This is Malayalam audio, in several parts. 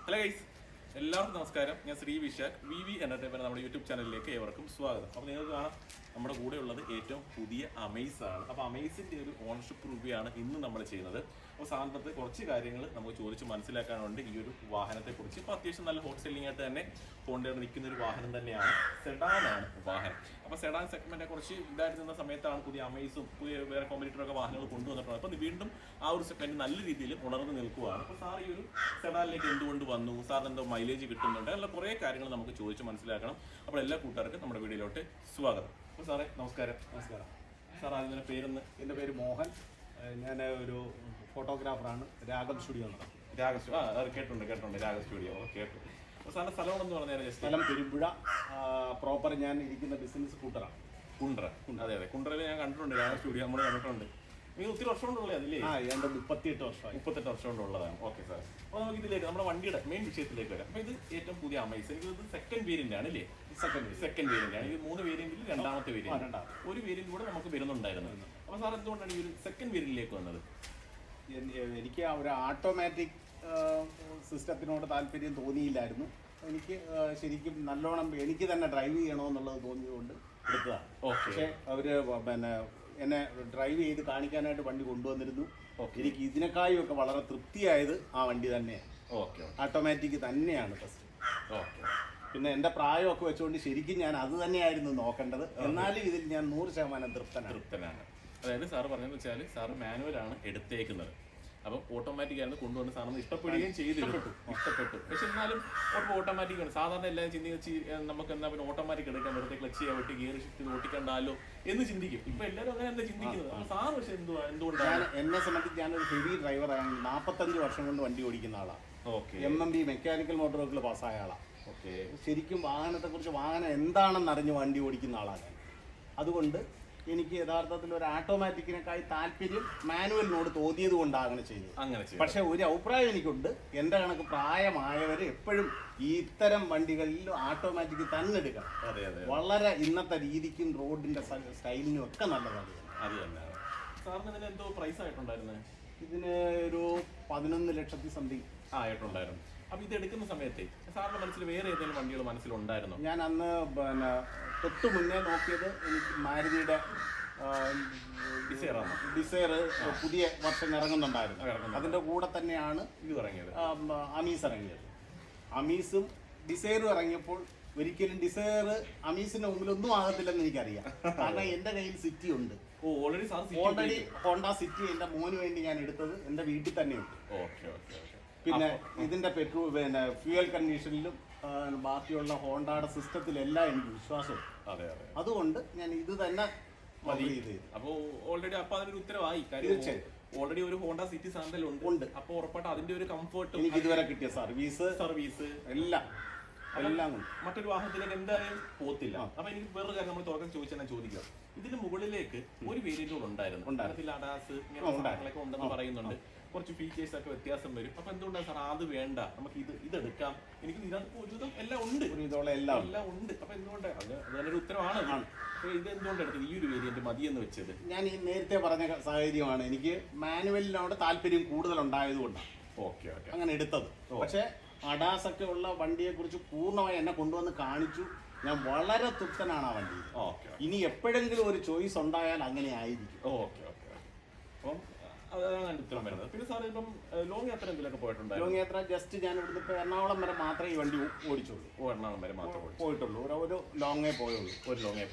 ഹലോ ഗൈസ്, എല്ലാവർക്കും നമസ്കാരം. ഞാൻ ശ്രീ വിശാഖ്, വി എന്റർടൈൻമെന്റ് നമ്മുടെ യൂട്യൂബ് ചാനലിലേക്ക് ഏവർക്കും സ്വാഗതം. അപ്പോൾ നിങ്ങൾക്ക് കാണാം, നമ്മുടെ കൂടെ ഉള്ളത് ഏറ്റവും പുതിയ അമേസ് ആണ്. അപ്പോൾ അമേസിൻ്റെ ഒരു ഓണർഷിപ്പ് റിവ്യൂ ആണ് ഇന്ന് നമ്മൾ ചെയ്യുന്നത്. അപ്പോൾ സാധനത്തെ കുറച്ച് കാര്യങ്ങൾ നമുക്ക് ചോദിച്ച് മനസ്സിലാക്കാനുണ്ട് ഈ ഒരു വാഹനത്തെക്കുറിച്ച്. ഇപ്പോൾ അത്യാവശ്യം നല്ല ഹോട്ട് സെല്ലിംഗ് ആയിട്ട് തന്നെ കൊണ്ടുവന്ന് നിൽക്കുന്ന ഒരു വാഹനം തന്നെയാണ്. സെഡാനാണ് വാഹനം. അപ്പോൾ സെഡാൻ സെഗ്മെൻറ്റിനെ കുറച്ച് ഇതായിട്ട് നിന്ന സമയത്താണ് പുതിയ അമേസും പുതിയ വേറെ കോമ്പറ്റീറ്ററൊക്കെ വാഹനങ്ങൾ കൊണ്ടുവന്നിട്ടുള്ളത്. അപ്പോൾ വീണ്ടും ആ ഒരു സെഗ്മെൻറ്റ് നല്ല രീതിയിൽ ഉണർന്ന് നിൽക്കുകയാണ്. അപ്പോൾ സാർ ഈ ഒരു സെഡാനിലേക്ക് എന്തുകൊണ്ട് വന്നു, സാറിന് എന്തോ മൈലേജ് കിട്ടുന്നുണ്ട്, അങ്ങനെ കുറേ കാര്യങ്ങൾ നമുക്ക് ചോദിച്ച് മനസ്സിലാക്കണം. അപ്പോൾ എല്ലാ കൂട്ടുകാർക്കും നമ്മുടെ വീഡിയോയിലോട്ട് സ്വാഗതം. അപ്പോൾ സാറേ നമസ്കാരം. നമസ്കാരം സാർ, അതിൻ്റെ പേരെന്ന്? എൻ്റെ പേര് മോഹൻ. ഞാൻ ഒരു ഫോട്ടോഗ്രാഫറാണ്. രാഗം സ്റ്റുഡിയോ നടത്തുന്നത്. രാഗ കേട്ടുണ്ട് രാഗ സ്റ്റുഡിയോ. കേട്ടു. അപ്പോൾ സാറിൻ്റെ സ്ഥലമാണെന്ന് പറഞ്ഞാൽ ജസ്റ്റ്? സ്ഥലം പെരുമ്പുഴ. പ്രോപ്പർ ഞാൻ ഇരിക്കുന്ന ബിസിനസ് കൂട്ടറാണ്. കുണ്ട്ര. അതെ, കുണ്ട്രയിൽ ഞാൻ കണ്ടിട്ടുണ്ട് രാഗ സ്റ്റുഡിയോ, നമ്മൾ കണ്ടിട്ടുണ്ട്. നിങ്ങൾ ഒത്തിരി വർഷം കൊണ്ടുള്ളത് അതില്ലേ? എൻ്റെ 38 വർഷമായി. 38 വർഷം കൊണ്ടുള്ളതാണ്. Okay sir. അപ്പോൾ നമുക്ക് ഇതിലേക്ക് നമ്മുടെ വണ്ടിയുടെ മെയിൻ വിഷയത്തിലേക്ക് വരാം. അപ്പോൾ ഇത് ഏറ്റവും പുതിയ അമേസ്. ഇത് സെക്കൻഡ് വേരിയന്റ് ആണ് അല്ലേ? സെക്കൻഡ് വേരിയന്റ് ആണ്. ഇത് 3 വേരിയന്റിൽ രണ്ടാമത്തെ വേരിയന്റ്. ഒരു വേരിയന്റ് കൂടെ നമുക്ക് വരുന്നുണ്ടായിരുന്നു. അപ്പോൾ സാർ എന്തുകൊണ്ടാണ് ഈ ഒരു സെക്കൻഡ് വേരിയന്റിലേക്ക് വന്നത്? എനിക്ക് ഒരു ഓട്ടോമാറ്റിക് സിസ്റ്റത്തിനോട് താല്പര്യം തോന്നിയില്ലായിരുന്നു. എനിക്ക് ശരിക്കും നല്ലോണം എനിക്ക് തന്നെ ഡ്രൈവ് ചെയ്യണമെന്നുള്ളത് തോന്നിയതുകൊണ്ട് എടുത്തതാണ്. പക്ഷേ അവർ എന്നെ ഡ്രൈവ് ചെയ്ത് കാണിക്കാനായിട്ട് വണ്ടി കൊണ്ടുവന്നിരുന്നു. എനിക്ക് ഇതിനേക്കാളും ഒക്കെ വളരെ തൃപ്തിയായത് ആ വണ്ടി തന്നെയാണ്. ഓട്ടോമാറ്റിക് തന്നെയാണ് ഫസ്റ്റ്. പിന്നെ എൻ്റെ പ്രായമൊക്കെ വെച്ചുകൊണ്ട് ശരിക്കും ഞാൻ അത് തന്നെയായിരുന്നു നോക്കേണ്ടത്. എന്നാലും ഇതിൽ ഞാൻ 100% തൃപ്തനാണ്. അതായത് സാറ് പറഞ്ഞതെന്ന് വെച്ചാൽ സാറ് മാനുവലാണ് എടുത്തേക്കുന്നത്. അപ്പം ഓട്ടോമാറ്റിക് ആയിരുന്നു കൊണ്ടുവന്ന് സാറിന് ഇഷ്ടപ്പെടുകയും ഇഷ്ടപ്പെട്ടു. പക്ഷെ എന്നാലും ഓട്ടോമാറ്റിക് ആണ്. സാധാരണ എല്ലാവരും ചിന്തിച്ച് നമുക്ക് എന്താ പിന്നെ ഓട്ടോമാറ്റിക് എടുക്കാൻ, വെറുതെ ക്ലച്ച് ചെയ്യാൻ വെട്ടി ഗിയർ ഷിഫ്റ്റ് ചെയ്ത് ഓട്ടിക്കണ്ടല്ലോ എന്ന് ചിന്തിക്കും. ഇപ്പൊ എല്ലാവരും അങ്ങനെ എന്താ ചിന്തിക്കുന്നത്? സാറ് പക്ഷെ എന്തുകൊണ്ടാണ്? എന്നെ സംബന്ധിച്ച് ഞാനൊരു ഹെവി ഡ്രൈവറാണ്. 45 വർഷം കൊണ്ട് വണ്ടി ഓടിക്കുന്ന ആളാണ്. MMB മെക്കാനിക്കൽ മോട്ടോർ വെഹിക്കിൾ പാസ്സായ ആളാണ്. ശരിക്കും വാഹനത്തെക്കുറിച്ച്, വാഹനം എന്താണെന്ന് അറിഞ്ഞ് വണ്ടി ഓടിക്കുന്ന ആളാണ്. അതുകൊണ്ട് എനിക്ക് യഥാർത്ഥത്തിൽ ഒരു ഓട്ടോമാറ്റിക്കിനെക്കായി താല്പര്യം മാനുവലിനോട് തോന്നിയത് കൊണ്ടാണ് അങ്ങനെ ചെയ്തത്. പക്ഷെ ഒരു അഭിപ്രായം എനിക്കുണ്ട്, എൻ്റെ കണക്ക് പ്രായമായവർ എപ്പോഴും ഈ ഇത്തരം വണ്ടികളിൽ ഓട്ടോമാറ്റിക് തന്നെ എടുക്കണം. വളരെ ഇന്നത്തെ രീതിക്കും റോഡിന്റെ സ്റ്റൈലിനും ഒക്കെ നല്ലതാണ്. സാറിന് ഇതിന് എന്തോ പ്രൈസ് ആയിട്ടുണ്ടായിരുന്നത്? ഇതിന് ഒരു 11 ലക്ഷത്തി സംതിങ് ആയിട്ടുണ്ടായിരുന്നു. അപ്പൊ ഇത് എടുക്കുന്ന സമയത്ത് സാറിന്റെ മനസ്സിൽ വേറെ ഏതെങ്കിലും വണ്ടികൾ മനസ്സിലുണ്ടായിരുന്നോ? ഞാൻ അന്ന് തൊട്ട് മുന്നേ നോക്കിയത് എനിക്ക് മാരുതിയുടെ ഡിസയർ പുതിയ വർഷം ഇറങ്ങുന്നുണ്ടായിരുന്നു. അതിന്റെ കൂടെ തന്നെയാണ് ഇത് ഇറങ്ങിയത്, അമീസ് ഇറങ്ങിയത്. അമീസും ഡിസയറും ഇറങ്ങിയപ്പോൾ ഒരിക്കലും ഡിസയർ അമീസിന്റെ മുമ്പിൽ ഒന്നും ആകത്തില്ലെന്ന് എനിക്കറിയാം. കാരണം എന്റെ കയ്യിൽ സിറ്റി ഉണ്ട്. ഓൾറെഡി ഹോണ്ട സിറ്റി എന്റെ മോന് വേണ്ടി ഞാൻ എടുത്തത് എന്റെ വീട്ടിൽ തന്നെയുണ്ട്. പിന്നെ ഇതിന്റെ ഫ്യൂവൽ കണ്ടീഷനിലും ബാക്കിയുള്ള ഹോണ്ടയുടെ സിസ്റ്റത്തിലെല്ലാം എനിക്ക് വിശ്വാസമുണ്ട്. അതുകൊണ്ട് ഞാൻ ഇത് തന്നെ അപ്പോൾ ഓൾറെഡി അപ്പൊ അതിനൊരു ഉത്തരവായി. ഓൾറെഡി ഒരു ഹോണ്ട സിറ്റി സാധനം ഉണ്ട്. അപ്പൊ ഉറപ്പായിട്ട് അതിന്റെ ഒരു കംഫർട്ട്, എനിക്ക് ഇതുവരെ കിട്ടിയ സർവീസ് എല്ലാം മറ്റൊരു വാഹനത്തിലേക്ക് എന്തായാലും പോത്തില്ല. അപ്പൊ എനിക്ക് വേറൊരു കാര്യം നമ്മൾ തുറക്കം ചോദിച്ചാൽ ചോദിക്കുക, ഇതിന് മുകളിലേക്ക് ഒരു വേരിയന്റ് കൂടെ ഉണ്ടായിരുന്നു. അഡാസ് ഇങ്ങനെയൊക്കെ ഉണ്ടെന്ന് പറയുന്നുണ്ട്. കുറച്ച് ഫീച്ചേഴ്സ് ഒക്കെ വ്യത്യാസം വരും. അപ്പൊ എന്തുകൊണ്ടാണ് സാർ അത് വേണ്ട, നമുക്ക് ഇതെടുക്കാം, എനിക്ക് ഇതിനകത്ത് ഒരുവിധം എല്ലാം ഉണ്ട്, എല്ലാം ഉണ്ട്. അപ്പൊ എന്തുകൊണ്ടാണ് അത് നല്ലൊരു ഉത്തരവാണ്. ഇത് എന്തുകൊണ്ട് എടുത്തത് ഈ ഒരു വേരിയന്റ് മതിയെന്ന് വെച്ചത്? ഞാൻ ഈ നേരത്തെ പറഞ്ഞ സാഹചര്യമാണ്. എനിക്ക് മാനുവലിനോട് താല്പര്യം കൂടുതൽ ഉണ്ടായതുകൊണ്ടാണ് അങ്ങനെ എടുത്തത്. പക്ഷെ അഡാസ് ഒക്കെ ഉള്ള വണ്ടിയെ കുറിച്ച് പൂർണ്ണമായി എന്നെ കൊണ്ടുവന്ന് കാണിച്ചു. ഞാൻ വളരെ തൃപ്തനാണ് ആ വണ്ടിയിൽ. ഇനി എപ്പോഴെങ്കിലും ഒരു ചോയ്സ് ഉണ്ടായാൽ അങ്ങനെ ആയിരിക്കും. അപ്പം അതാണ് ഉത്തരം വരുന്നത്. പിന്നെ സാർ ഇപ്പം ലോങ് യാത്ര എന്തെങ്കിലുമൊക്കെ പോയിട്ടുണ്ടോ? ലോങ് യാത്ര ജസ്റ്റ് ഞാൻ ഇവിടുന്ന് ഇപ്പോൾ എറണാകുളം വരെ മാത്രമേ ഈ വണ്ടി ഓടിച്ചുള്ളൂ. എറണാകുളം വരെ മാത്രമേ പോയിട്ടുള്ളൂ. ഒരു ലോങ്ങേ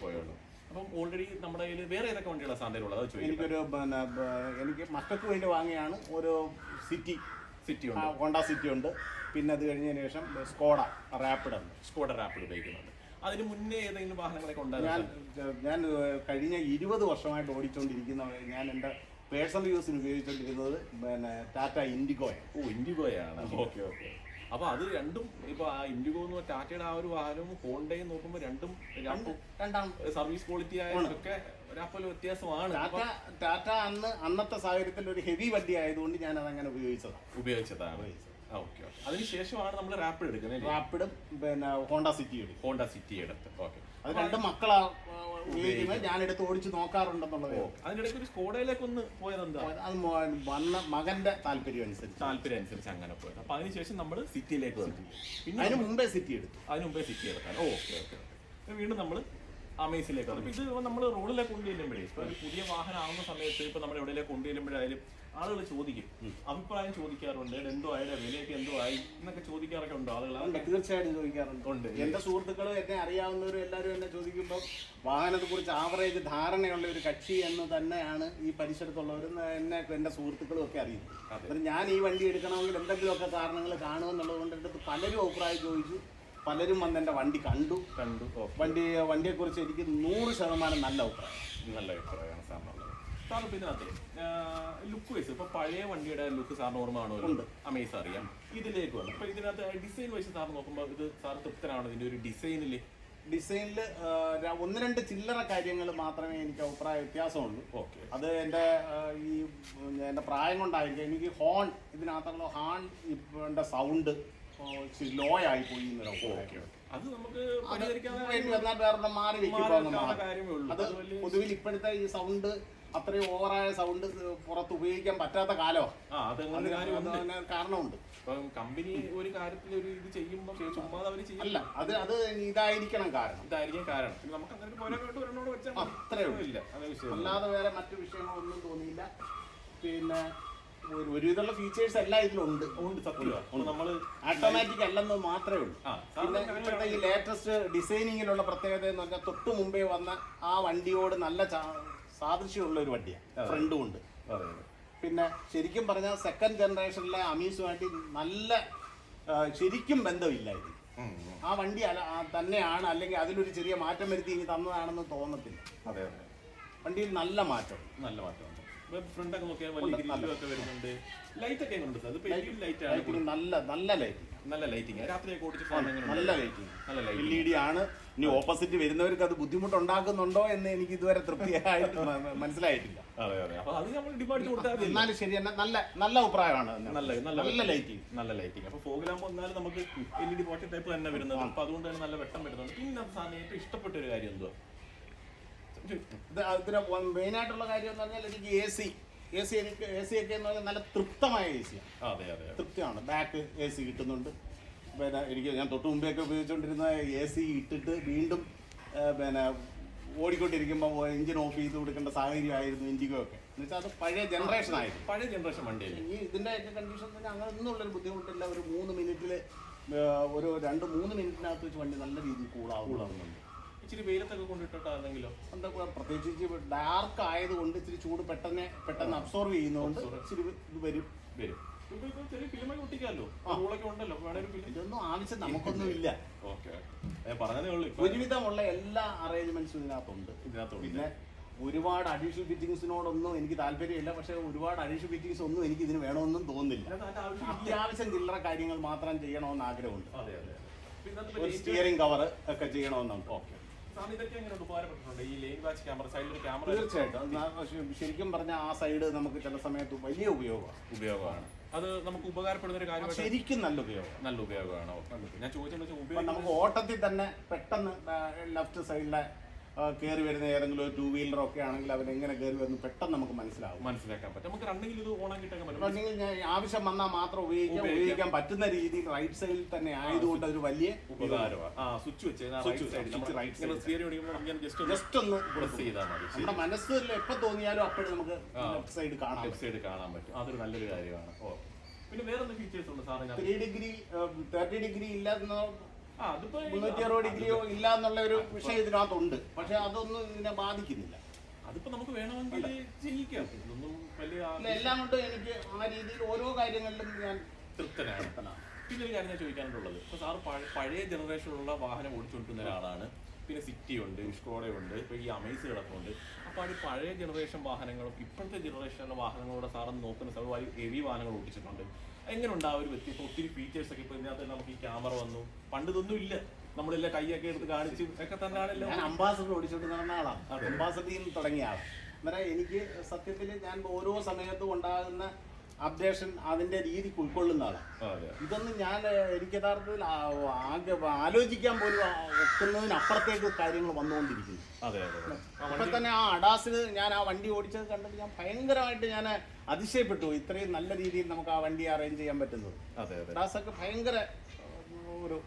പോയുള്ളൂ. അപ്പം ഓൾറെഡി നമ്മുടെ കയ്യിൽ വേറെ ഏതൊക്കെ വണ്ടികളാണ് സാറിനുള്ളത്? എനിക്ക് മക്കൾക്ക് വേണ്ടി വാങ്ങിയാണ് ഒരു സിറ്റി ഉണ്ട്, ഹോണ്ട സിറ്റി ഉണ്ട്. പിന്നെ അത് കഴിഞ്ഞതിന് ശേഷം സ്കോഡ റാപ്പിഡ് ഉപയോഗിക്കുന്നുണ്ട്. അതിന് മുന്നേ ഏതെങ്കിലും വാഹനങ്ങളൊക്കെ ഉണ്ടായിരുന്നു? ഞാൻ കഴിഞ്ഞ 20 വർഷമായിട്ട് ഓടിച്ചുകൊണ്ടിരിക്കുന്ന, ഞാൻ എൻ്റെ പേഴ്സണൽ യൂസിന് ഉപയോഗിച്ചുകൊണ്ടിരുന്നത് ടാറ്റ ഇൻഡിഗോയാണ്. അപ്പൊ അത് രണ്ടും, ഇപ്പൊ ആ ഇൻഡിഗോ ടാറ്റയുടെ ആ ഒരു വാഹനവും ഹോണ്ടയും നോക്കുമ്പോൾ രണ്ടും സർവീസ് ക്വാളിറ്റി ആയതൊക്കെ ഒരാപ്പോലെ വ്യത്യാസമാണ്. ടാറ്റ അന്നത്തെ സാഹചര്യത്തിൽ ഒരു ഹെവി വണ്ടി ആയതുകൊണ്ട് ഞാൻ അതങ്ങനെ ഉപയോഗിച്ചതാണ്. Okay okay. അതിനുശേഷമാണ് നമ്മൾ റാപ്പിഡ് എടുക്കുന്നത്. റാപ്പിഡും പിന്നെ ഹോണ്ട സിറ്റി എടുക്കും. ഹോണ്ട സിറ്റി എടുത്ത്. ഓക്കെ. അത് രണ്ട് മക്കളാ ഉപയോഗിക്കുന്നത്. ഞാൻ എടുത്ത് ഓടിച്ച് നോക്കാറുണ്ടെന്നുള്ളത്. അതിനിടയ്ക്ക് ഒരു സ്കോഡയിലേക്ക് ഒന്ന് പോയത് എന്താ? അത് വന്ന മകന്റെ താല്പര്യം അനുസരിച്ച് അങ്ങനെ പോയത്. അപ്പൊ അതിനുശേഷം നമ്മൾ സിറ്റിയിലേക്ക് വന്നു. പിന്നെ അതിന് മുമ്പേ സിറ്റി എടുത്തു. സിറ്റി എടുക്കാൻ. Okay okay. വീണ്ടും നമ്മൾ അമേസിലേക്ക് വന്നു. ഇത് നമ്മൾ റോഡിലേക്ക് കൊണ്ടുചെല്ലുമ്പോഴേ, ഇപ്പൊ ഒരു പുതിയ വാഹനം ആവുന്ന സമയത്ത് ഇപ്പൊ നമ്മൾ എവിടെയെങ്കിലും കൊണ്ടുചെല്ലുമ്പോഴായാലും ആളുകൾ ചോദിക്കും, അഭിപ്രായം ചോദിക്കാറുണ്ട്. എന്തോ ആയ വിലയൊക്കെ എന്തോ ആയി എന്നൊക്കെ ചോദിക്കാറൊക്കെ ഉണ്ടോ ആളുകൾ? തീർച്ചയായിട്ടും ചോദിക്കാറുണ്ട്. എന്റെ സുഹൃത്തുക്കളും എന്നെ അറിയാവുന്നവരും എല്ലാവരും എന്നെ ചോദിക്കുമ്പോൾ വാഹനത്തെ കുറിച്ച് ആവറേജ് ധാരണയുള്ള ഒരു കക്ഷി എന്ന് തന്നെയാണ് ഈ പരിസരത്തുള്ളവരും എന്റെ സുഹൃത്തുക്കളും ഒക്കെ അറിയുന്നത്. അപ്പം ഞാൻ ഈ വണ്ടി എടുക്കണമെങ്കിൽ എന്തെങ്കിലുമൊക്കെ കാരണങ്ങൾ കാണുമെന്നുള്ളത് കൊണ്ട് എൻ്റെ അടുത്ത് പലരും അഭിപ്രായം ചോദിച്ചു. പലരും വന്ന് എൻ്റെ വണ്ടി കണ്ടു. വണ്ടിയെക്കുറിച്ച് എനിക്ക് 100% നല്ല അഭിപ്രായമാണ് സാറിനുള്ളത്. സാറിന് ഇപ്പം ഇതിനകത്ത് ലുക്ക് വൈസ് ഇപ്പൊ പഴയ വണ്ടിയുടെ ലുക്ക് സാറിന് ഓർമ്മയാണോ? അമേസ് അറിയാം. ഇതിലേക്ക് വന്നു. അപ്പൊ ഇതിനകത്ത് ഡിസൈൻ വൈസ് സാർ നോക്കുമ്പോൾ ഇത് സാർ തൃപ്തനാണോ ഇതിന്റെ ഒരു ഡിസൈനിൽ 1-2 ചില്ലറ കാര്യങ്ങൾ മാത്രമേ എനിക്ക് അഭിപ്രായ വ്യത്യാസമുള്ളൂ. ഓക്കെ. അത് എൻ്റെ പ്രായം കൊണ്ടായിരിക്കും. എനിക്ക് ഹോൺ ഇതിനകത്തുള്ള സൗണ്ട് ലോ ആയി പോയി. അത് നമുക്ക് വേറെ മാറി വെക്കുമ്പോ അത് പൊതുവിൽ ഇപ്പോഴത്തെ ഈ സൗണ്ട് അത്രയും ഓവറായ സൗണ്ട് പുറത്ത് ഉപയോഗിക്കാൻ പറ്റാത്ത കാലമാണ്. കാരണമുണ്ട്. കമ്പനി ഒരു കാര്യത്തിൽ ഒരു ഇത് ചെയ്യുമ്പോൾ അല്ല അത് ഇതായിരിക്കണം കാരണം. നമുക്ക് അത്രേ ഉള്ളൂ. അല്ലാതെ വേറെ മറ്റു വിഷയങ്ങളൊന്നും തോന്നിയില്ല. പിന്നെ ഒരുവിധമുള്ള ഫീച്ചേഴ്സ് എല്ലാം ഇതിലുണ്ട്. നമ്മൾ ഓട്ടോമാറ്റിക് അല്ലെന്ന് മാത്രമേ ഉള്ളൂ. പിന്നെ ഇപ്പോഴത്തെ ഈ ലേറ്റസ്റ്റ് ഡിസൈനിങ്ങിലുള്ള പ്രത്യേകത എന്ന് പറഞ്ഞാൽ തൊട്ട് മുമ്പേ വന്ന ആ വണ്ടിയോട് നല്ല സാദൃശ്യമുള്ള ഒരു വണ്ടിയാണ്. ഫ്രണ്ടും ഉണ്ട്. പിന്നെ ശരിക്കും പറഞ്ഞാൽ സെക്കൻഡ് ജനറേഷനിലെ അമീസുമായിട്ട് നല്ല ശരിക്കും ബന്ധമില്ലായിരുന്നു. ആ വണ്ടി തന്നെയാണ്, അല്ലെങ്കിൽ അതിലൊരു ചെറിയ മാറ്റം വരുത്തി ഇനി തന്നതാണെന്ന് തോന്നത്തില്ല. വണ്ടിയിൽ നല്ല മാറ്റം ഫ്രണ്ടൊക്കെ നോക്കിയാൽ വരുന്നുണ്ട്. ലൈറ്റ് ഒക്കെ നല്ല ലൈറ്റിംഗ്. രാത്രിയൊക്കെ ഓടിച്ച് നല്ല ലൈറ്റിംഗ്. LED ആണ്. ഇനി ഓപ്പോസിറ്റ് വരുന്നവർക്ക് അത് ബുദ്ധിമുട്ടുണ്ടാക്കുന്നുണ്ടോ എന്ന് എനിക്ക് ഇതുവരെ തൃപ്തിയായിട്ട് മനസ്സിലായിട്ടില്ല. എന്നാലും ശരി തന്നെ നല്ല അഭിപ്രായമാണ്. നല്ല ലൈറ്റിംഗ്. അപ്പൊ ഫോഗിലാകുമ്പോൾ എന്നാലും നമുക്ക് LED വാട്ടർ ടൈപ്പ് തന്നെ വരുന്നത്. അപ്പൊ അതുകൊണ്ട് തന്നെ നല്ല വെട്ടം വരുന്നുണ്ട്. പിന്നെ സാറിന് ഏറ്റവും ഇഷ്ടപ്പെട്ട ഒരു കാര്യം എന്തുവാ? ഇതിന് മെയിനായിട്ടുള്ള കാര്യം എന്ന് പറഞ്ഞാൽ എനിക്ക് AC ഒക്കെ എന്ന് പറഞ്ഞാൽ നല്ല തൃപ്തമായ AC ആണ്. തൃപ്തിയാണ്. ബാക്ക് AC കിട്ടുന്നുണ്ട്. പിന്നെ ഞാൻ തൊട്ട് മുമ്പേയൊക്കെ ഉപയോഗിച്ചുകൊണ്ടിരുന്ന AC ഇട്ടിട്ട് വീണ്ടും പിന്നെ ഓടിക്കൊണ്ടിരിക്കുമ്പോൾ എഞ്ചിൻ ഓഫ് ചെയ്ത് കൊടുക്കേണ്ട സാഹചര്യമായിരുന്നു ഇൻഡിഗോ ഒക്കെ. എന്ന് വെച്ചാൽ അത് പഴയ ജനറേഷൻ വണ്ടിയല്ലേ. ഈ ഇതിൻ്റെയൊക്കെ കണ്ടീഷൻ തന്നെ അങ്ങനെ ഒന്നുമുള്ളൊരു ബുദ്ധിമുട്ടില്ല. ഒരു 3 മിനിറ്റിൽ ഒരു 2-3 മിനിറ്റിനകത്ത് വെച്ച് വണ്ടി നല്ല രീതിയിൽ കൂളാവുന്നുണ്ട്. ഇച്ചിരി വെയിലത്തൊക്കെ കൊണ്ടിട്ടാണെങ്കിലോ എന്താ പ്രത്യേകിച്ച് ഡാർക്ക് ആയതുകൊണ്ട് ഇച്ചിരി ചൂട് പെട്ടെന്ന് അബ്സോർവ് ചെയ്യുന്നതുകൊണ്ട് ഇച്ചിരി ഇത് വരും. ഇതൊന്നും ആവശ്യം നമുക്കൊന്നും ഇല്ല. ഒരുവിധമുള്ള എല്ലാ അറേഞ്ച്മെന്റ്സും ഇതിനകത്തുണ്ട്. പിന്നെ ഒരുപാട് അഡീഷണൽ ഫിറ്റിംഗ്സിനോടൊന്നും എനിക്ക് താല്പര്യമില്ല. പക്ഷെ ഒരുപാട് അഡീഷണൽ ഫിറ്റിംഗ്സ് ഒന്നും എനിക്ക് ഇതിന് വേണമെന്നും തോന്നുന്നില്ല. അത്യാവശ്യം ചില്ലറ കാര്യങ്ങൾ മാത്രം ചെയ്യണമെന്ന് ആഗ്രഹമുണ്ട്. ഒരു സ്റ്റിയറിംഗ് കവർ ഒക്കെ ചെയ്യണമെന്നുണ്ട്. തീർച്ചയായിട്ടും. ശരിക്കും പറഞ്ഞാൽ ആ സൈഡ് നമുക്ക് ചില സമയത്ത് വലിയ ഉപയോഗമാണ്. അത് നമുക്ക് ഉപകാരപ്പെടുന്ന ഒരു കാര്യം. ശരിക്കും നല്ല ഉപയോഗമാണ്. ഞാൻ ചോദിച്ചത് നമുക്ക് ഓട്ടത്തിൽ തന്നെ പെട്ടെന്ന് ലെഫ്റ്റ് സൈഡിലെ കയറി വരുന്ന ഏതെങ്കിലും ഒരു 2 വീലർ ഒക്കെ ആണെങ്കിൽ അവൻ എങ്ങനെ കയറി വരുന്നു പെട്ടെന്ന് നമുക്ക് മനസ്സിലാക്കാൻ പറ്റും. നമുക്ക് റണ്ണിങ്ങിൽ ഇത് ഓണാക്കിയിട്ടൊക്കെ പറ്റും. റണ്ണിങ്ങിൽ ആവശ്യം വന്നാൽ മാത്രം ഉപയോഗിക്കാൻ പറ്റുന്ന രീതിയിൽ റൈറ്റ് സൈഡിൽ തന്നെ ആയതുകൊണ്ട് അതൊരു വലിയ ഉപകാരമാണ്. സ്വിച്ച് വെച്ച് ജസ്റ്റ് ഒന്ന് പ്രസ് ചെയ്താൽ മതി. നമ്മുടെ മനസ്സിൽ എപ്പോൾ തോന്നിയാലും അപ്പോഴും നമുക്ക് ലെഫ്റ്റ് സൈഡ് കാണാൻ പറ്റും. അതൊരു നല്ലൊരു കാര്യമാണ്. പിന്നെ വേറെ എന്ത് ഫീച്ചേഴ്സ് ഉണ്ട് സാറിന്? 3 ഡിഗ്രി 30 ഡിഗ്രി ഇല്ലാതെ 360 ഡിഗ്രിയോ ഇല്ല എന്നുള്ള ഒരു വിഷയം ഇതിനകത്തുണ്ട്. പക്ഷെ അതൊന്നും ഇതിനെ ബാധിക്കുന്നില്ല. അതിപ്പോ നമുക്ക് വേണമെങ്കിൽ ചെയ്യിക്കാം. എല്ലാം കൊണ്ടും എനിക്ക് ആ രീതിയിൽ ഓരോ കാര്യങ്ങളിലും ഞാൻ തൃപ്തനാണ്. പിന്നെ ഒരു കാര്യം ഞാൻ ചോദിക്കാനുള്ളത്, ഇപ്പൊ സാറ് പഴയ ജനറേഷനിലുള്ള വാഹനം ഓടിച്ചുകൊണ്ടിരുന്ന ഒരാളാണ്. പിന്നെ സിറ്റി ഉണ്ട്, സ്കോഡയുണ്ട്, ഇപ്പോൾ ഈ അമേസ് കിടപ്പുണ്ട്. അപ്പോൾ അത് പഴയ ജനറേഷൻ വാഹനങ്ങളും ഇപ്പോഴത്തെ ജനറേഷനിലുള്ള വാഹനങ്ങളോട് സാറൊന്ന് നോക്കുന്ന സ്ഥലം ഹെവി വാഹനങ്ങൾ ഓടിച്ചിട്ടുണ്ട്. എങ്ങനെയുണ്ട് ആ ഒരു വ്യത്യാസം? ഒത്തിരി ഫീച്ചേഴ്സ് ഒക്കെ ഇപ്പോൾ ഇതിനകത്ത് നമുക്ക് ഈ ക്യാമറ വന്നു. പണ്ട് ഇതൊന്നും ഇല്ല. നമ്മളെല്ലാം കൈയൊക്കെ എടുത്ത് കാണിച്ചു ഒക്കെ തന്നെയാണല്ലോ. ഞാൻ അംബാസഡർ ഓടിച്ചോണ്ട് നടന്ന ആളാണ്. അംബാസഡറിൽ നിന്ന് തുടങ്ങിയ ആളാണ്. അന്നേരം എനിക്ക് സത്യത്തിൽ ഞാൻ ഓരോ സമയത്തും ഉണ്ടാകുന്ന അപ്ഡേഷൻ അതിന്റെ രീതിക്ക് ഉൾക്കൊള്ളുന്ന ആളാണ്. അതെ ഇതൊന്നും ഞാൻ എനിക്ക് യഥാർത്ഥത്തിൽ ആലോചിക്കാൻ പോലും ഒക്കുന്നതിനപ്പുറത്തേക്ക് കാര്യങ്ങൾ വന്നുകൊണ്ടിരിക്കുന്നു. അതെ അതെ. ഇപ്പൊ തന്നെ ആ അഡാസിന് ഞാൻ ആ വണ്ടി ഓടിച്ചത് കണ്ടിട്ട് ഞാൻ ഭയങ്കരമായിട്ട് ഞാൻ അതിശയപ്പെട്ടു. ഇത്രയും നല്ല രീതിയിൽ നമുക്ക് ആ വണ്ടി അറേഞ്ച് ചെയ്യാൻ പറ്റുന്നത്. അതെ അതെ. അഡാസൊക്കെ ഭയങ്കര ഒരു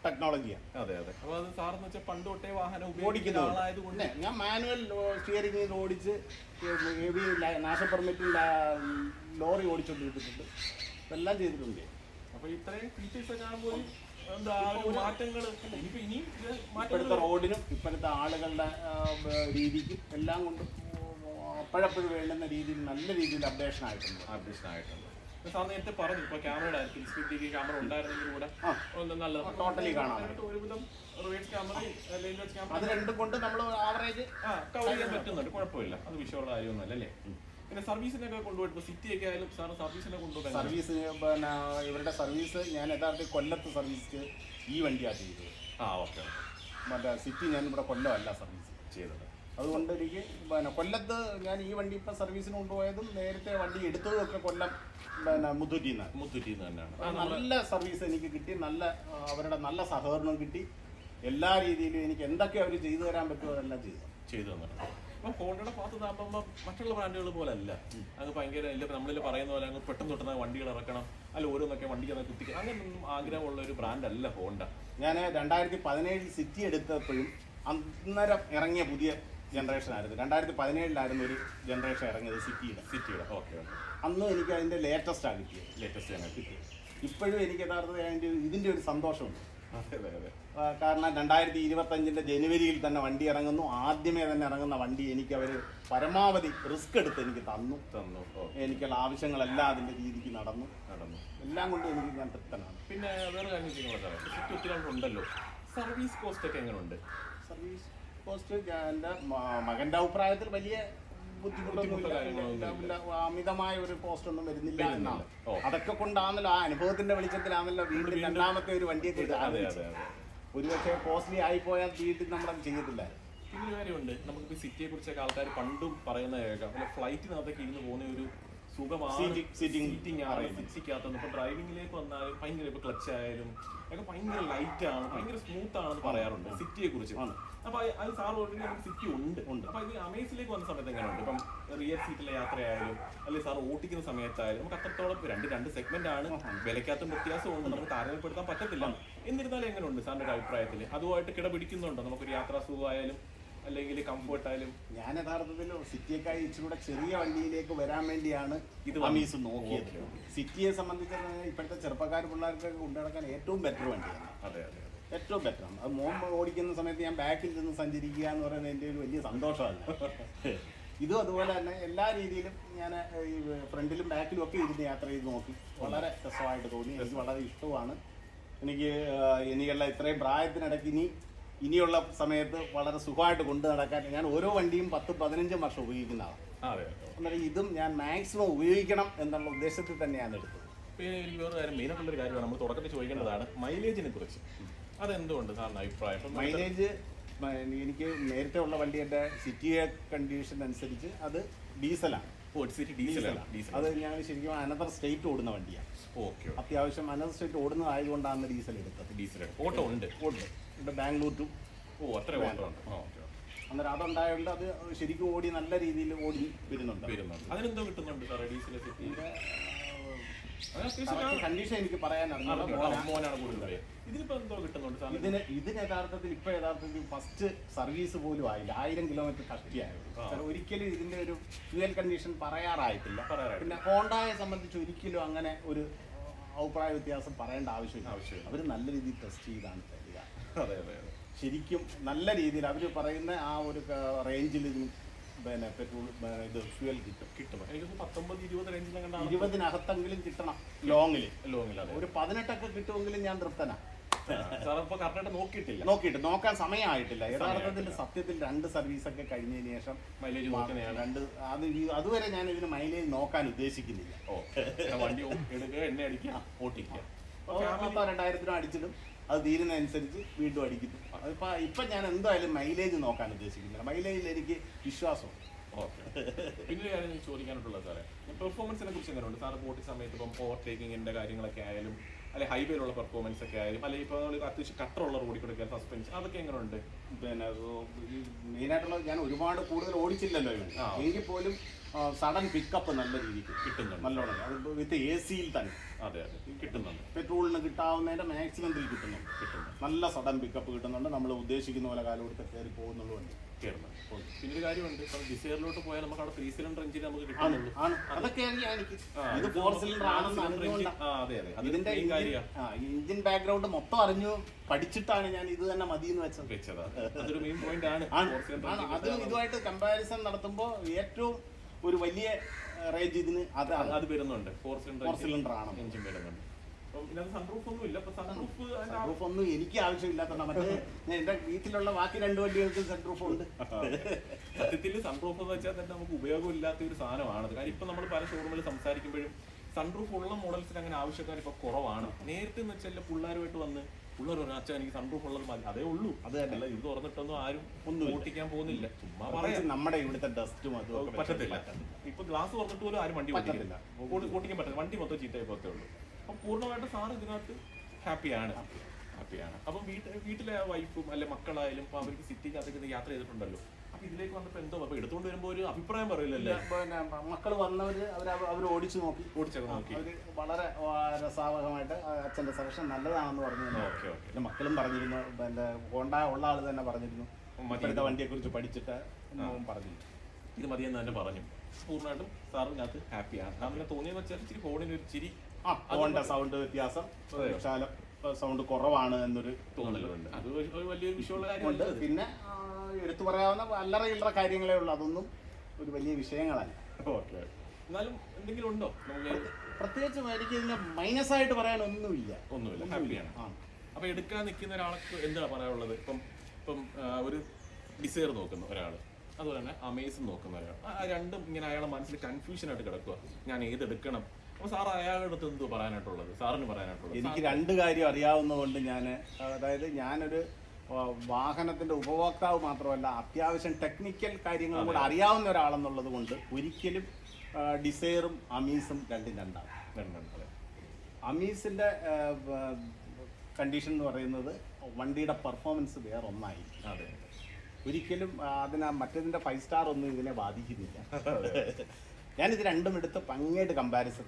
ടെക്നോളജിയാണ്. അതെ അതെ. അപ്പോൾ അത് സാറെന്ന് വെച്ചാൽ പണ്ട് തൊട്ടേ വാഹനം ഓടിക്കുന്ന ഉപയോഗിക്കുന്ന ആളായതുകൊണ്ട് ഞാൻ മാനുവൽ സ്റ്റിയറിംഗ് ഓടിച്ച് ഹെവി നാഷണൽ പെർമിറ്റിൽ ലോറി ഓടിച്ചുകൊണ്ടിരിക്കുന്നുണ്ട്. ഇതെല്ലാം ചെയ്തിട്ടുണ്ട്. അപ്പോൾ ഇത്രയും ഫീച്ചേഴ്സ് കാണുമ്പോൾ എന്താ മാറ്റങ്ങൾ ഇനിയിപ്പോൾ ഇനിയും ഇപ്പോഴത്തെ റോഡിനും ഇപ്പോഴത്തെ ആളുകളുടെ രീതിക്കും എല്ലാം കൊണ്ടും അപ്പോഴപ്പോഴും വേണ്ടുന്ന രീതിയിൽ നല്ല രീതിയിൽ അപ്ഡേഷൻ ആയിട്ടുണ്ട്. സാർ നേരത്തെ പറഞ്ഞു ഇപ്പോൾ ക്യാമറയുടെ സ്പീഡിലേക്ക് ക്യാമറ ഉണ്ടായിരുന്നെങ്കിൽ കൂടെ നല്ലത് ടോട്ടലി കാണാൻ ഒരുവിധം റിവേഴ്സ് ക്യാമറയും ലെയിൻവേഴ്സ് ക്യാമറ അത് രണ്ടും കൊണ്ട് നമ്മൾ ആവറേജ് കവർ ചെയ്യാൻ പറ്റുന്നുണ്ട്. കുഴപ്പമില്ല, അത് വിഷയമുള്ള കാര്യമൊന്നുമല്ല അല്ലേ. പിന്നെ സർവീസിനൊക്കെ കൊണ്ടുപോയിട്ട് സിറ്റിയൊക്കെ ആയാലും സാർ സർവീസിനെ കൊണ്ടുപോകാൻ സർവീസിന് പിന്നെ ഇവരുടെ സർവീസ് ഞാൻ യഥാർത്ഥത്തിൽ കൊല്ലത്ത് സർവീസ് ഈ വണ്ടിയാണ് ചെയ്തത്. ഓക്കെ. മറ്റേ സിറ്റി ഞാൻ ഇവിടെ കൊല്ലമല്ല സർവീസ് ചെയ്തത്. അതുകൊണ്ട് എനിക്ക് പിന്നെ കൊല്ലത്ത് ഞാൻ ഈ വണ്ടി ഇപ്പം സർവീസിന് കൊണ്ടുപോയതും നേരത്തെ വണ്ടി എടുത്തതും ഒക്കെ കൊല്ലം പിന്നെ മുത്തൂറ്റിന്ന് തന്നെയാണ്. നല്ല സർവീസ് എനിക്ക് കിട്ടി. നല്ല അവരുടെ നല്ല സഹകരണം കിട്ടി. എല്ലാ രീതിയിലും എനിക്ക് എന്തൊക്കെ അവർ ചെയ്തു തരാൻ പറ്റുമോ അതെല്ലാം ചെയ്തു തന്നിട്ടുണ്ട്. അപ്പം ഹോണ്ടയുടെ ഭാഗത്ത് നിന്നാകുമ്പോൾ മറ്റുള്ള ബ്രാൻഡുകൾ പോലെ അല്ല. അങ്ങ് ഭയങ്കര നമ്മളിൽ പറയുന്ന പോലെ അങ്ങ് പെട്ടെന്ന് തൊട്ടുന്ന വണ്ടികൾ ഇറക്കണം, അല്ല ഓരോന്നൊക്കെ വണ്ടിക്ക് കുത്തിക്കുക, അങ്ങനെയൊന്നും ആഗ്രഹമുള്ള ഒരു ബ്രാൻഡ് അല്ല ഹോണ്ട. ഞാൻ 2017 സിറ്റി എടുത്തപ്പോഴും അന്നേരം ഇറങ്ങിയ പുതിയ ജനറേഷൻ ആയിരുന്നു. 2017 ഒരു ജനറേഷൻ ഇറങ്ങിയത് സിറ്റിയുടെ. ഓക്കെ. അന്നും എനിക്ക് അതിൻ്റെ ലേറ്റസ്റ്റാണ് കിട്ടിയത്. ഇപ്പോഴും എനിക്ക് യഥാർത്ഥത്തിൽ ഇതിൻ്റെ ഒരു സന്തോഷമുണ്ട്. കാരണം 2025 ജനുവരിയിൽ തന്നെ വണ്ടി ഇറങ്ങുന്നു. ആദ്യമേ തന്നെ ഇറങ്ങുന്ന വണ്ടി എനിക്ക് അവർ പരമാവധി റിസ്ക് എടുത്ത് എനിക്ക് തന്നു. എനിക്കുള്ള ആവശ്യങ്ങളെല്ലാം അതിൻ്റെ രീതിക്ക് നടന്നു. എല്ലാം കൊണ്ടും എനിക്ക് ഞാൻ തൃപ്തനാണ്. പിന്നെ വേറെ കാര്യം സിറ്റി ഒത്തിരി ഉണ്ടല്ലോ, സർവീസ് കോസ്റ്റ് ഒക്കെ എങ്ങനെയുണ്ട്? സർവീസ് കോസ്റ്റ് എൻ്റെ മകൻ്റെ അഭിപ്രായത്തിൽ വലിയ ബുദ്ധിമുട്ടൊന്നുമില്ല. അമിതമായ ഒരു പോസ്റ്റ് ഒന്നും വരുന്നില്ല എന്നാണ്. അതൊക്കെ കൊണ്ടാണല്ലോ ആ അനുഭവത്തിന്റെ വെളിച്ചത്തിലാണല്ലോ വീണ്ടും രണ്ടാമത്തെ ഒരു വണ്ടിയൊക്കെ ഒരുപക്ഷെ കോസ്റ്റ്ലി ആയിപ്പോയാൽ വീട്ടിൽ നമ്മളത് ചെയ്യത്തില്ല. പിന്നെ ഒരു കാര്യമുണ്ട്, നമുക്കിപ്പോൾ സിറ്റിയെ കുറിച്ചൊക്കെ ആൾക്കാർ പണ്ടും പറയുന്ന കേൾക്കാം, അല്ല ഫ്ലൈറ്റിനകത്തൊക്കെ ഇരുന്ന് പോകുന്ന ഒരു സുഖമാണ് സീറ്റിംഗ് ആണ് സിറ്റിക്കകത്തുനിന്ന്. ഇപ്പോൾ ഡ്രൈവിംഗിലേക്ക് വന്നാലും ഭയങ്കര ഇപ്പോൾ ക്ലച്ച് ആയാലും ഒക്കെ ഭയങ്കര ലൈറ്റ് ആണ്, ഭയങ്കര സ്മൂത്ത് ആണെന്ന് പറയാറുണ്ട് സിറ്റിയെ കുറിച്ച്. അപ്പോൾ അത് സാർ ഓൾറെഡി നമുക്ക് സിറ്റി ഉണ്ട്. അപ്പോൾ ഇത് അമേസിലേക്ക് വന്ന സമയത്ത് എങ്ങനെയുണ്ട്? ഇപ്പം റിയർ സീറ്റിലെ യാത്രയായാലും അല്ലെങ്കിൽ സാർ ഓടിക്കുന്ന സമയത്തായാലും നമുക്ക് അത്രത്തോളം രണ്ട് സെഗ്മെന്റ് ആണ്, വിലക്കകത്തും വ്യത്യാസമുണ്ട്, നമുക്ക് താരതമ്യപ്പെടുത്താൻ പറ്റത്തില്ല. എന്നിരുന്നാലും എങ്ങനെയുണ്ട് സാറിൻ്റെ ഒരു അഭിപ്രായത്തിൽ? അതുമായിട്ട് കിടപിടിക്കുന്നുണ്ടോ നമുക്കൊരു യാത്രാ സുഖമായാലും അല്ലെങ്കിൽ കംഫർട്ടായാലും? ഞാൻ യഥാർത്ഥത്തിൽ സിറ്റിയേക്കായി ഇച്ചിരൂടെ ചെറിയ വണ്ടിയിലേക്ക് വരാൻ വേണ്ടിയാണ് ഇത് അമീസ് നോക്കിയത്. സിറ്റിയെ സംബന്ധിച്ച് ഇപ്പോഴത്തെ ചെറുപ്പക്കാർ പിള്ളേർക്ക് കൊണ്ടുനടക്കാൻ ഏറ്റവും ബെറ്റർ വണ്ടിയാണ്. അതെ, ഏറ്റവും ബെറ്ററാണ്. അത് മോൻ ഓടിക്കുന്ന സമയത്ത് ഞാൻ ബാക്കിൽ നിന്ന് സഞ്ചരിക്കുക എന്ന് പറയുന്നത് എൻ്റെ ഒരു വലിയ സന്തോഷമല്ല. ഇതും അതുപോലെ തന്നെ എല്ലാ രീതിയിലും ഞാൻ ഈ ഫ്രണ്ടിലും ബാക്കിലും ഒക്കെ ഇരുന്ന് യാത്ര ചെയ്ത് നോക്കി. വളരെ രസമായിട്ട് തോന്നി. എനിക്ക് വളരെ ഇഷ്ടമാണ്. എനിക്കുള്ള ഇത്രയും പ്രായത്തിനിടയ്ക്ക് ഇനിയുള്ള സമയത്ത് വളരെ സുഖമായിട്ട് കൊണ്ടു നടക്കാൻ ഞാൻ ഓരോ വണ്ടിയും 10-15 വർഷം ഉപയോഗിക്കുന്ന ആളാണ്. അന്നേരം ഇതും ഞാൻ മാക്സിമം ഉപയോഗിക്കണം എന്നുള്ള ഉദ്ദേശത്തിൽ തന്നെയാണ് എടുത്തത്. പിന്നെ എനിക്ക് വേറെ കാര്യം മെയിനായിട്ടുള്ളൊരു കാര്യമാണ് നമ്മൾ തുടക്കത്തിൽ ചോദിക്കേണ്ടതാണ്, മൈലേജിനെ കുറിച്ച്. അതെന്തുകൊണ്ട് സാറിന് അഭിപ്രായം? മൈലേജ് എനിക്ക് നേരത്തെ ഉള്ള വണ്ടിയുടെ സിറ്റിയെ കണ്ടീഷൻ അനുസരിച്ച് അത് ഡീസലാണ്. അത് ഞാൻ ശരിക്കും അനദർ സ്റ്റേറ്റ് ഓടുന്ന വണ്ടിയാണ്. അത്യാവശ്യം അനദർ സ്റ്റേറ്റ് ഓടുന്നതായതുകൊണ്ടാണ് ഡീസൽ എടുത്തത്. ഓട്ടോ ഉണ്ട് ഇവിടെ ബാംഗ്ലൂർ ടു അന്നേരം അതുണ്ടായതുകൊണ്ട് അത് ശരിക്കും ഓടി നല്ല രീതിയിൽ ഓടി വരുന്നുണ്ട്. അതിനെന്തോ കിട്ടുന്നുണ്ട് കണ്ടീഷൻ എനിക്ക് പറയാനറിയാം. ഇതിന് യഥാർത്ഥത്തിൽ ഫസ്റ്റ് സർവീസ് പോലും ആയില്ല. 1000 കിലോമീറ്റർ കഷ്ടിയായിരുന്നു. ഒരിക്കലും ഇതിന്റെ ഒരു ഫ്യൂവൽ കണ്ടീഷൻ പറയാറായിട്ടില്ല. പിന്നെ ഹോണ്ടയെ സംബന്ധിച്ച് ഒരിക്കലും അങ്ങനെ ഒരു അഭിപ്രായ വ്യത്യാസം പറയേണ്ട ആവശ്യമില്ല. അവർ നല്ല രീതിയിൽ ടെസ്റ്റ് ചെയ്താണ് തരിക. ശരിക്കും നല്ല രീതിയിൽ അവർ പറയുന്ന ആ ഒരു റേഞ്ചിൽ പിന്നെ പെട്രോൾ ഇത് ഫ്യൂവൽ കിട്ടും. എനിക്ക് 19-20 റേഞ്ചിൽ 20-നകത്തെങ്കിലും കിട്ടണം. ലോങ്ങിൽ ഒരു 18 കിട്ടുമെങ്കിലും ഞാൻ തൃപ്തനാണ്. നോക്കാൻ സമയമായിട്ടില്ല. യഥാർത്ഥത്തിൽ സത്യത്തിൽ 2 സർവീസൊക്കെ കഴിഞ്ഞതിന് ശേഷം മൈലേജ് അതുവരെ ഞാൻ ഇതിന് മൈലേജ് നോക്കാൻ ഉദ്ദേശിക്കുന്നില്ല. 2000 അടിച്ചിടും, അത് തീരുന്നതനുസരിച്ച് വീണ്ടും അടിക്കുന്നു. ഇപ്പം ഞാൻ എന്തായാലും മൈലേജ് നോക്കാൻ ഉദ്ദേശിക്കുന്നില്ല. മൈലേജിൽ എനിക്ക് വിശ്വാസമുണ്ട്. ഓക്കെ. പിന്നെ കാര്യം എനിക്ക് ചോദിക്കാനായിട്ടുള്ളത് സാറേ, പെർഫോമൻസിനെ കുറിച്ച് എങ്ങനെയുണ്ട് സാറ് പോട്ടി സമയത്ത് ഇപ്പം ഓവർടേക്കിങ്ങിന്റെ കാര്യങ്ങളൊക്കെ ആയാലും അല്ലെ ഹൈവേയിലുള്ള പെർഫോമൻസ് ഒക്കെ ആയാലും അല്ലെങ്കിൽ ഇപ്പോൾ അത്യാവശ്യം കട്ടറുള്ള റോഡിൽ കൂടെ സസ്പെൻഷൻ അതൊക്കെ എങ്ങനെയുണ്ട്? പിന്നെ മെയിനായിട്ടുള്ള ഞാൻ ഒരുപാട് കൂടുതൽ ഓടിച്ചില്ലല്ലോ ഇവൻ, എങ്കിൽ പോലും സഡൻ പിക്കപ്പ് നല്ല രീതിക്ക് കിട്ടുന്നുണ്ട്, നല്ലോണം. അത് വിത്ത് AC-യിൽ തന്നെ. അതെ അതെ കിട്ടുന്നുണ്ട്. പെട്രോളിന് കിട്ടാവുന്നതിന്റെ മാക്സിമത്തിൽ കിട്ടുന്നുണ്ട്. നല്ല സഡൻ പിക്കപ്പ് കിട്ടുന്നുണ്ട്. നമ്മൾ ഉദ്ദേശിക്കുന്ന പോലെ കാലം കൊടുത്ത് കയറി പോകുന്നുള്ളതുകൊണ്ട് കയറുന്നുണ്ട്. പിന്നെ ഒരു കാര്യമുണ്ട്, ഇപ്പം ഡിസൈറിലോട്ട് പോയാൽ നമുക്ക് അവിടെ 3 സിലിണ്ടർ എഞ്ചിൻ നമുക്ക് കിട്ടുന്നുള്ളൂ. അതൊക്കെ എനിക്ക് ഇത് 4 സിലിണ്ടർ ആണെന്ന് അറിഞ്ഞുകൊണ്ടാണ് ഇതിന്റെ എഞ്ചിൻ ബാക്ക്ഗ്രൗണ്ട് മൊത്തം അറിഞ്ഞു പഠിച്ചിട്ടാണ് ഞാൻ ഇത് തന്നെ മതി എന്ന് വെച്ചത്. അതൊരു മെയിൻ പോയിന്റ് ആണ്. അത് ഇതുമായിട്ട് കമ്പാരിസൺ നടത്തുമ്പോൾ ഏറ്റവും ഒരു വലിയ റേഞ്ച് ഇതിന് അത് വരുന്നുണ്ട്. 4 സിലിണ്ടർ ആണ് എഞ്ചിൻ വരുന്നുണ്ട്. സൺറൂഫ് ഒന്നും ഇല്ല. സൺറൂഫ് ഒന്നും എനിക്ക് ആവശ്യമില്ലാത്തതാണ്. മറ്റേ എന്റെ വീട്ടിലുള്ള ബാക്കി 2 വണ്ടികൾക്ക് സൺറൂഫ് ഉണ്ട്. സത്യത്തിൽ സൺറൂഫ് എന്ന് വെച്ചാൽ തന്നെ നമുക്ക് ഉപയോഗമില്ലാത്ത ഒരു സാധനമാണ്. കാര്യം ഇപ്പൊ നമ്മൾ പല ഷോറൂമിൽ സംസാരിക്കുമ്പോഴും സൺറൂഫ് ഉള്ള മോഡൽസിന് അങ്ങനെ ആവശ്യക്കാർ ഇപ്പൊ കുറവാണ്. നേരത്തെ എന്ന് വെച്ചാൽ പിള്ളേരുമായിട്ട് വന്ന് പിള്ളേർ പറഞ്ഞു അച്ഛൻ എനിക്ക് സൺറൂഫ് ഉള്ളത് മതി, അതേ ഉള്ളൂ. അത് തന്നെ, ഇത് തുറന്നിട്ടൊന്നും ആരും ഒന്നും ഓട്ടിക്കാൻ പോകുന്നില്ല. ചുമ്മാ പറയാം, നമ്മുടെ ഇവിടുത്തെ ഡസ്റ്റും അതും പറ്റത്തില്ല. ഇപ്പൊ ഗ്ലാസ് തുറന്നിട്ട് പോലും ആരും വണ്ടി ഓട്ടിക്കില്ല, ഓട്ടിക്കാൻ പറ്റില്ല. വണ്ടി മൊത്തം ചീത്തയായി പോകത്തേ ഉള്ളൂ. അപ്പൊ പൂർണ്ണമായിട്ട് സാറ് ഇതിനകത്ത് ഹാപ്പിയാണ്. അപ്പം വീട്ടിലെ വൈഫും അല്ലെ മക്കളായാലും അവർക്ക് സിറ്റിക്കകത്തേക്ക് യാത്ര ചെയ്തിട്ടുണ്ടല്ലോ. അപ്പൊ ഇതിലേക്ക് വന്നപ്പോ എന്തോ അപ്പൊ എടുത്തുകൊണ്ട് വരുമ്പോ ഒരു അഭിപ്രായം പറയില്ലല്ലേ? മക്കൾ വന്നവര് അവർ ഓടിച്ചു നോക്കി അവര് വളരെ രസാവഹമായിട്ട് അച്ഛന്റെ സെലക്ഷൻ നല്ലതാണെന്ന് പറഞ്ഞു. പിന്നെ മക്കളും പറഞ്ഞിരുന്നു, എന്റെ ഹോണ്ട ഉള്ള ആള് തന്നെ പറഞ്ഞിരുന്നു ഇപ്പോഴത്തെ വണ്ടിയെ കുറിച്ച് പഠിച്ചിട്ട് പറഞ്ഞു ഇത് മതിയെന്ന് തന്നെ പറഞ്ഞു. പൂർണ്ണമായിട്ടും സാറിനകത്ത് ഹാപ്പിയാണ്. അങ്ങനെ തോന്നിയെന്ന് വെച്ചാൽ ഇച്ചിരി ഫോണിന് ഒരു ചിരി, ഹോണ്ട സൗണ്ട് വ്യത്യാസം, സൗണ്ട് കുറവാണ് എന്നൊരു തോന്നലുണ്ട്. അത് ഒരു വലിയൊരു വിഷയമുള്ള കാര്യമുണ്ട്. പിന്നെ എടുത്തു പറയാവുന്ന അല്ലറ ഇല്ലറ കാര്യങ്ങളേ ഉള്ളൂ, അതൊന്നും ഒരു വലിയ വിഷയങ്ങളല്ല. എന്നാലും എന്തെങ്കിലും ഉണ്ടോ പ്രത്യേകിച്ച് എനിക്ക് ഇതിന് മൈനസ് ആയിട്ട് പറയാനൊന്നുമില്ല. ഹാപ്പിയാണ്. അപ്പൊ എടുക്കാൻ നിൽക്കുന്ന ഒരാൾക്ക് എന്താണ് പറയാനുള്ളത്? ഇപ്പം ഒരു ഡിസൈർ നോക്കുന്ന ഒരാൾ, അതുപോലെ തന്നെ അമേസും നോക്കുന്ന ഒരാൾ, രണ്ടും ഇങ്ങനെ അയാളെ മനസ്സിൽ കൺഫ്യൂഷൻ ആയിട്ട് കിടക്കുക, ഞാൻ ഏതെടുക്കണം. അപ്പൊ സാർ അയാളുടെ അടുത്ത് എന്തോ പറയാനായിട്ടുള്ളത്, സാറിന് പറയാനായിട്ടുള്ളത്? എനിക്ക് 2 കാര്യം അറിയാവുന്നതുകൊണ്ട് അതായത് ഞാനൊരു വാഹനത്തിന്റെ ഉപഭോക്താവ് മാത്രമല്ല, അത്യാവശ്യം ടെക്നിക്കൽ കാര്യങ്ങളും കൂടെ അറിയാവുന്ന ഒരാളെന്നുള്ളത് കൊണ്ട് ഒരിക്കലും ഡിസൈറും അമീസും രണ്ടാണ്. അമീസിന്റെ കണ്ടീഷൻ എന്ന് പറയുന്നത് വണ്ടിയുടെ പെർഫോമൻസ് വേറെ ഒന്നായി. ഒരിക്കലും മറ്റേതിന്റെ 5 സ്റ്റാർ ഒന്നും ഇതിനെ ബാധിക്കുന്നില്ല. ഞാനിത് രണ്ടും എടുത്ത് പങ്ങയായിട്ട് കമ്പാരിസൺ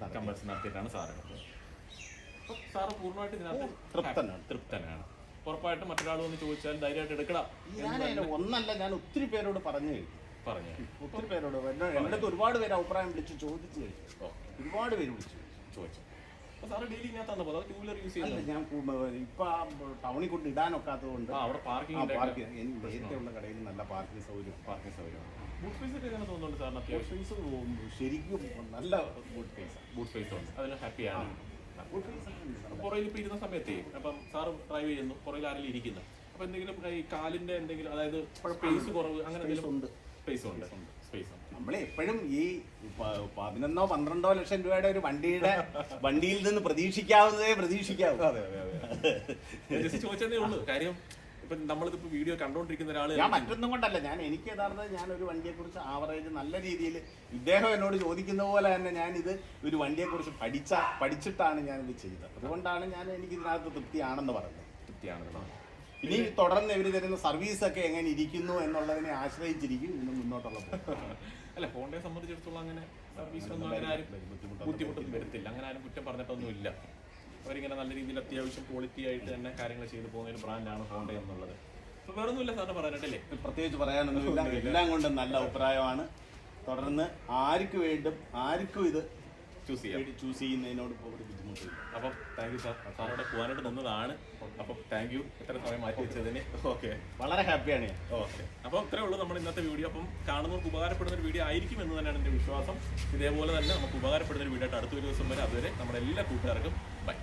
നടത്തിയിട്ടാണ് സാറ് പൂർണ്ണമായിട്ട് ഇതിനകത്ത് തൃപ്തനാണ്. ഉറപ്പായിട്ടും മറ്റൊരാൾ വന്ന് ചോദിച്ചാൽ ധൈര്യമായിട്ട് എടുക്കണം. ഞാൻ ഒത്തിരി പേരോട് പറഞ്ഞു ഒത്തിരി പേരോട് എൻ്റെ അടുത്ത് ഒരുപാട് പേര് അഭിപ്രായം വിളിച്ച് ചോദിച്ചു കഴിഞ്ഞു. ഒരുപാട് പേര് വിളിച്ചു ചോദിച്ചു. ഞാൻ ഇപ്പൊ ടൗണിൽ കൊണ്ട് ഇടാനൊക്കാത്തത് കൊണ്ട് നേരത്തെ ഉള്ള കടയിൽ നല്ല പാർക്കിംഗ് സൗകര്യം ശരിക്കും നല്ല ബൂട്ട് സ്പേസ് ഉണ്ട്. അതിന് ഹാപ്പിയാണ്. പുറയിൽ ഇപ്പൊ ഇരുന്ന സമയത്തേ അപ്പം സാറ് ഡ്രൈവ് ചെയ്യുന്നു, പുറയിൽ ആരെങ്കിലും ഇരിക്കുന്നു, അപ്പൊ എന്തെങ്കിലും ഈ കാലിന്റെ എന്തെങ്കിലും അതായത് സ്പേസ് കുറവ് അങ്ങനെ എന്തെങ്കിലും സ്പേസ് നമ്മളെപ്പോഴും ഈ 11-12 ലക്ഷം രൂപയുടെ ഒരു വണ്ടിയിൽ നിന്ന് പ്രതീക്ഷിക്കാവുന്നതേ പ്രതീക്ഷിക്കാവൂ. ചോദിച്ചതേ ഉള്ളൂ. കാര്യം ഇപ്പൊ നമ്മളിപ്പോ വീഡിയോ കണ്ടോണ്ടിരിക്കുന്ന ഒരാള്, ഞാൻ മറ്റൊന്നും കൊണ്ടല്ല, എനിക്ക് യഥാർത്ഥം ഞാൻ ഒരു വണ്ടിയെ കുറിച്ച് ആവറേജ് നല്ല രീതിയിൽ ഇദ്ദേഹം എന്നോട് ചോദിക്കുന്ന പോലെ തന്നെ ഞാനിത് ഒരു വണ്ടിയെ കുറിച്ച് പഠിച്ചിട്ടാണ് ഞാനിത് ചെയ്തത്. അതുകൊണ്ടാണ് എനിക്ക് ഇതിനകത്ത് തൃപ്തിയാണെന്ന് പറഞ്ഞത്. ഇനി തുടർന്ന് ഇവർ തരുന്ന സർവീസ് ഒക്കെ എങ്ങനെ ഇരിക്കുന്നു എന്നുള്ളതിനെ ആശ്രയിച്ചിരിക്കും ഇന്ന് മുന്നോട്ടുള്ള. അല്ല, ഹോണ്ടയെ സംബന്ധിച്ചിടത്തോളം അങ്ങനെ സർവീസിനൊന്നും അങ്ങനെ ആരും ബുദ്ധിമുട്ടൊന്നും വരത്തില്ല. അങ്ങനെ ആരും കുറ്റം പറഞ്ഞിട്ടൊന്നും ഇല്ല. അവരിങ്ങനെ നല്ല രീതിയിൽ അത്യാവശ്യം ക്വാളിറ്റി ആയിട്ട് തന്നെ കാര്യങ്ങൾ ചെയ്തു പോകുന്ന ഒരു ബ്രാൻഡാണ് ഹോണ്ട എന്നുള്ളത്. അപ്പൊ വേറെ ഒന്നുമില്ല സാറിന് പറയാനായിട്ടല്ലേ? പ്രത്യേകിച്ച് പറയാനൊന്നുമില്ല, എല്ലാം കൊണ്ടും നല്ല അഭിപ്രായമാണ്. തുടർന്ന് ആർക്കും ഇത് ചൂസ് ചെയ്യുന്നതിനോട് ഒരു ബുദ്ധിമുട്ടില്ല. അപ്പം താങ്ക് യു സാർ. സാറോടെ പോകാനായിട്ട് നിന്നതാണ്. അപ്പം താങ്ക് യു ഇത്ര സമയം മാറ്റി വെച്ചതിന്. ഓക്കെ, വളരെ ഹാപ്പിയാണ് ഞാൻ. ഓക്കെ, അപ്പോൾ ഇത്രേ ഉള്ളൂ നമ്മുടെ ഇന്നത്തെ വീഡിയോ. അപ്പം കാണുന്നവർക്ക് ഉപകാരപ്പെടുന്ന ഒരു വീഡിയോ ആയിരിക്കും എന്ന് തന്നെയാണ് എൻ്റെ വിശ്വാസം. ഇതേപോലെ തന്നെ നമുക്ക് ഉപകാരപ്പെടുന്ന ഒരു വീഡിയോ ആയിട്ട് അടുത്തൊരു ദിവസം വരെ. അതുവരെ നമ്മുടെ എല്ലാ കൂട്ടുകാർക്കും ബൈ.